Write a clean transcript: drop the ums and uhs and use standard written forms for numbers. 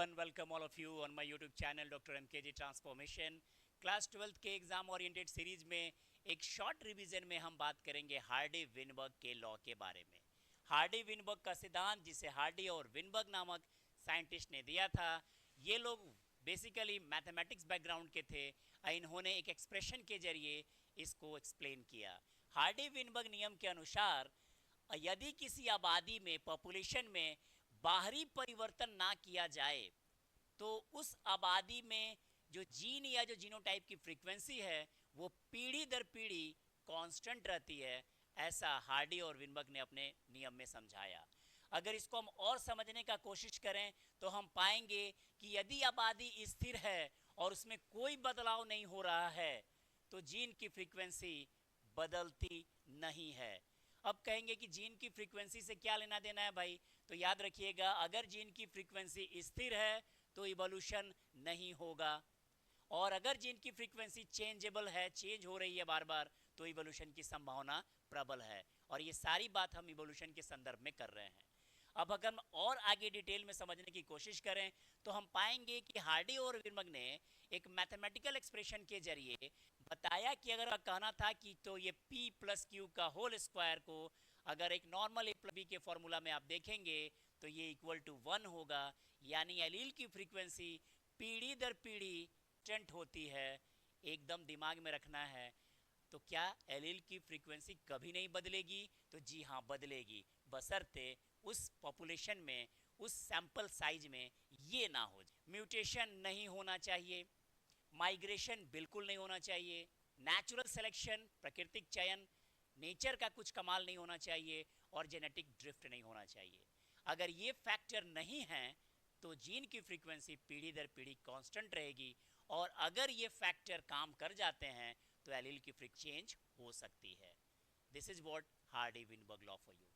and welcome all of you on my YouTube channel doctor MKG transformation. Class 12th के exam oriented series में एक short revision में हम बात करेंगे हार्डी विनबर्ग के लॉ के बारे में। हार्डी विनबर्ग का सिद्धांत, जिसे हार्डी और विनबर्ग नामक साइंटिस्ट ने दिया था, ये लोग बेसिकली मैथमेटिक्स बैकग्राउंड के थे। इन्होंने एक एक्सप्रेशन के जरिए इसको एक्सप्लेन किया। हार्डी विनबर्ग नियम के अनुसार यदि किसी आबादी में, पॉपुलेशन में बाहरी परिवर्तन ना किया जाए तो उस आबादी में जो जीन या जो जीनोटाइप की फ्रीक्वेंसी है वो पीढ़ी दर पीढ़ी कांस्टेंट रहती है। ऐसा हार्डी और विनबर्ग ने अपने नियम में समझाया। अगर इसको हम और समझने का कोशिश करें तो हम पाएंगे कि यदि आबादी स्थिर है और उसमें कोई बदलाव नहीं हो रहा है तो जीन की फ्रीक्वेंसी बदलती नहीं है। अब कहेंगे कि जीन की फ्रीक्वेंसी से क्या लेना देना है भाई, तो याद रखिएगा, अगर जीन की फ्रीक्वेंसी स्थिर है तो इवोल्यूशन नहीं होगा, और अगर जीन की फ्रीक्वेंसी चेंजेबल है, चेंज हो रही है बार बार, तो इवोल्यूशन की संभावना प्रबल है। और ये सारी बात हम इवोल्यूशन के संदर्भ में कर रहे हैं। अब अगर हम और आगे डिटेल में समझने की कोशिश करें तो हम पाएंगे कि हार्डी और विनबर्ग ने एक मैथमेटिकल एक्सप्रेशन के जरिए बताया कि अगर कहना था कि तो ये p प्लस क्यू का होल स्क्वायर को अगर एक नॉर्मल ए प्लस बी के फॉर्मूला में आप देखेंगे तो ये इक्वल टू 1 होगा, यानी एलील की फ्रीक्वेंसी पीढ़ी दर पीढ़ी कांस्टेंट होती है। एकदम दिमाग में रखना है। तो क्या एलील की फ्रीक्वेंसी कभी नहीं बदलेगी? तो जी हाँ, बदलेगी, बशर्ते उस पॉपुलेशन में, उस सैंपल साइज में ये ना हो जाए। म्यूटेशन नहीं होना चाहिए, माइग्रेशन बिल्कुल नहीं होना चाहिए, नेचुरल सिलेक्शन, प्राकृतिक चयन, नेचर का कुछ कमाल नहीं होना चाहिए, और जेनेटिक ड्रिफ्ट नहीं होना चाहिए। अगर ये फैक्टर नहीं हैं तो जीन की फ्रीक्वेंसी पीढ़ी दर पीढ़ी कांस्टेंट रहेगी, और अगर ये फैक्टर काम कर जाते हैं तो एलील की फ्रीक्वेंसी चेंज हो सकती है। This is what Hardy Weinberg law for you.